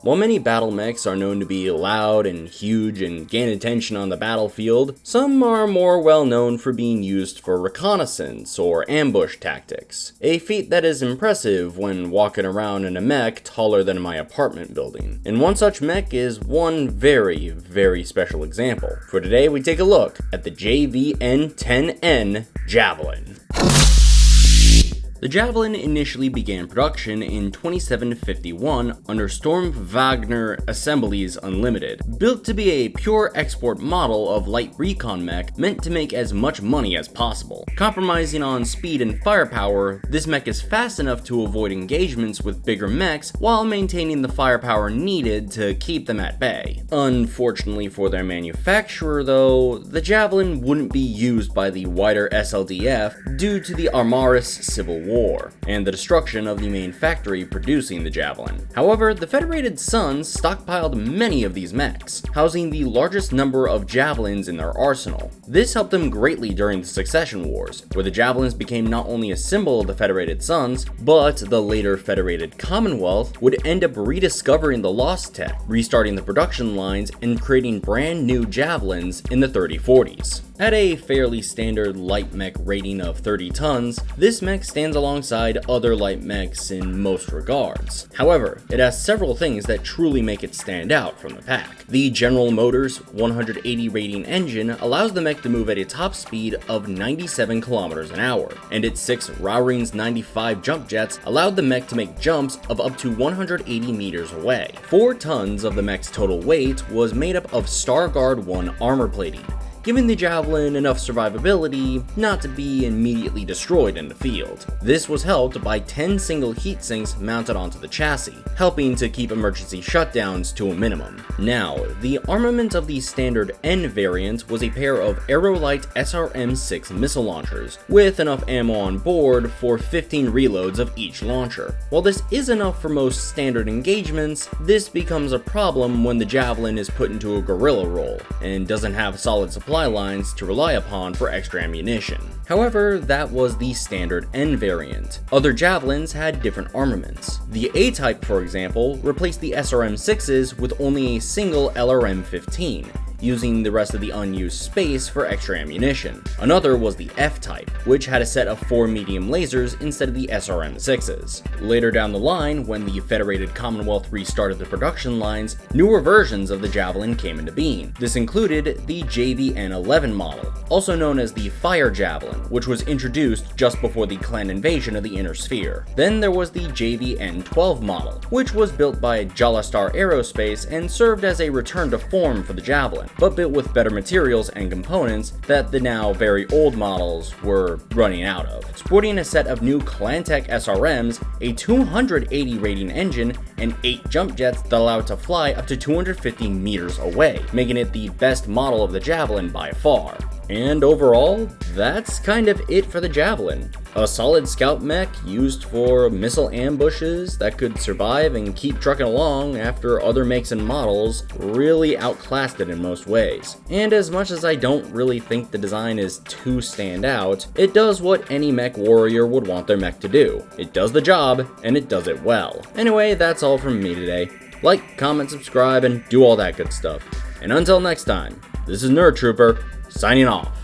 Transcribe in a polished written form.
While many battle mechs are known to be loud and huge and gain attention on the battlefield, some are more well known for being used for reconnaissance or ambush tactics, a feat that is impressive when walking around in a mech taller than my apartment building. And one such mech is one very, very special example. For today, we take a look at the JVN 10N Javelin. The Javelin initially began production in 2751 under Storm Wagner Assemblies Unlimited. Built to be a pure export model of light recon mech meant to make as much money as possible. Compromising on speed and firepower, this mech is fast enough to avoid engagements with bigger mechs while maintaining the firepower needed to keep them at bay. Unfortunately for their manufacturer though, the Javelin wouldn't be used by the wider SLDF due to the Armaris Civil War, and the destruction of the main factory producing the Javelin. However, the Federated Sons stockpiled many of these mechs, housing the largest number of Javelins in their arsenal. This helped them greatly during the Succession Wars, where the Javelins became not only a symbol of the Federated Sons, but the later Federated Commonwealth would end up rediscovering the lost tech, restarting the production lines, and creating brand new Javelins in the 3040s. At a fairly standard light mech rating of 30 tons, this mech stands alongside other light mechs in most regards. However, it has several things that truly make it stand out from the pack. The General Motors 180 rating engine allows the mech to move at a top speed of 97 kilometers an hour, and its 6 Raurings 95 jump jets allowed the mech to make jumps of up to 180 meters away. 4 tons of the mech's total weight was made up of Starguard 1 armor plating, giving the Javelin enough survivability not to be immediately destroyed in the field. This was helped by 10 single heat sinks mounted onto the chassis, helping to keep emergency shutdowns to a minimum. Now, the armament of the standard N variant was a pair of Aerolite SRM-6 missile launchers, with enough ammo on board for 15 reloads of each launcher. While this is enough for most standard engagements, this becomes a problem when the Javelin is put into a guerrilla role, and doesn't have solid supply lines to rely upon for extra ammunition. However, that was the standard N variant. Other Javelins had different armaments. The A-type, for example, replaced the SRM-6s with only a single LRM-15, using the rest of the unused space for extra ammunition. Another was the F-type, which had a set of 4 medium lasers instead of the SRM-6s. Later down the line, when the Federated Commonwealth restarted the production lines, newer versions of the Javelin came into being. This included the JVN 11 model, also known as the Fire Javelin, which was introduced just before the clan invasion of the Inner Sphere. Then there was the JVN 12 model, which was built by Jalastar Aerospace and served as a return to form for the Javelin, but built with better materials and components that the now very old models were running out of. Sporting a set of new Clantech SRMs, a 280 rating engine, and 8 jump jets that allow it to fly up to 250 meters away, making it the best model of the Javelin by far. And overall, that's kind of it for the Javelin. A solid scout mech used for missile ambushes that could survive and keep trucking along after other makes and models really outclassed it in most ways. And as much as I don't really think the design is too stand out, it does what any MechWarrior would want their mech to do. It does the job, and it does it well. Anyway, that's all from me today. Like, comment, subscribe, and do all that good stuff. And until next time, this is Nerd Trooper, signing off.